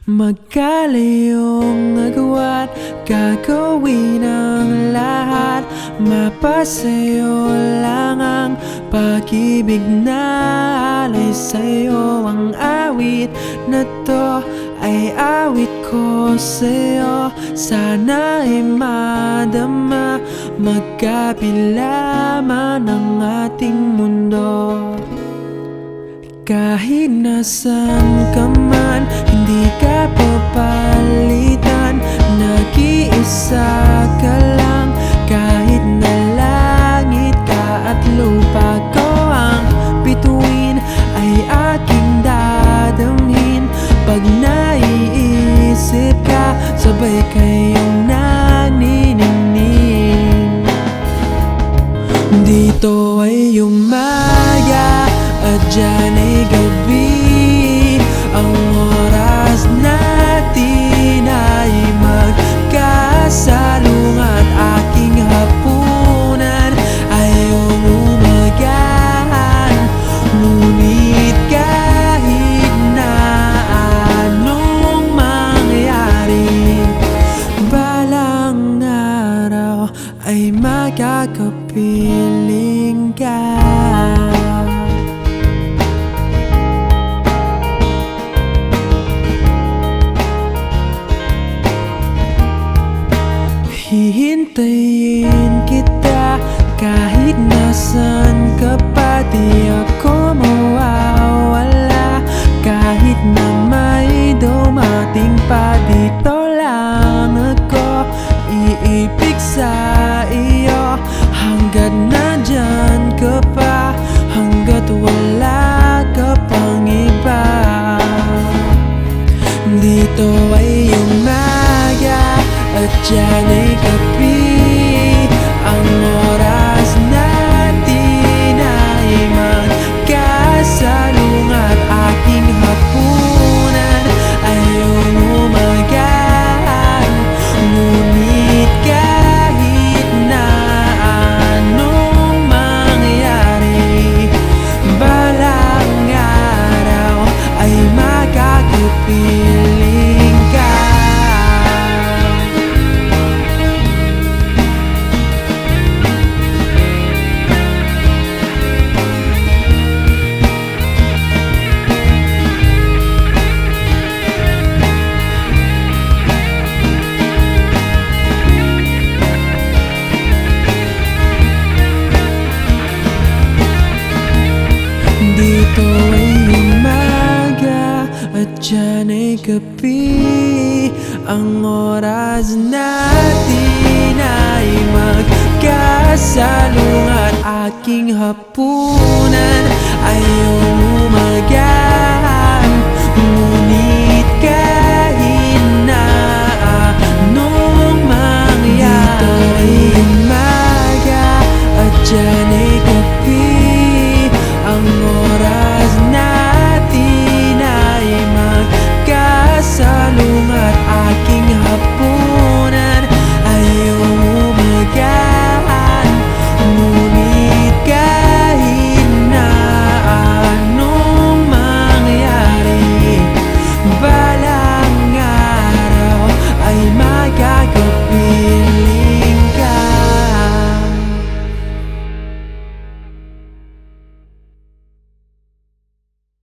Magkalayong agwat, gagawin ang lahat. Mapasayo lang ang pag-ibig na alay sa'yo. Ang awit na to ay awit ko sa'yo. Sana ay madama, magkapila man ang ating mundo. Kahit nasan ka man, hindi ka papalitan. Nag-iisa ka lang, kahit na langit ka at lupa ko ang bituin, ay aking dadamhin. Pag naiisip ka, sabay kayong naniningning. Dito ay umaga at dyan ay gabi. Ang oras natin ay magkasalungat. Aking hapunan ay umagahan. Ngunit kahit na anong mangyari, balang araw ay magkakapiling ka. Hihintayin kita kahit nasan ka pa. Di ako mawawala kahit na may dumating pa. Dito lang ako iibig sa iyo hanggat nandyan ka pa, hanggat wala ka pang iba. Dito ay umaga at dyan ay gabi. Ang oras natin ay magkasalungat. Aking hapunan ay umagahan. Ngunit kahit na anong mangyari, balang araw ay magkakapiling ka. Dito ay umaga at dyan ay gabi. Ang oras natin ay magkasalungat. Aking hapunan ay umagahan.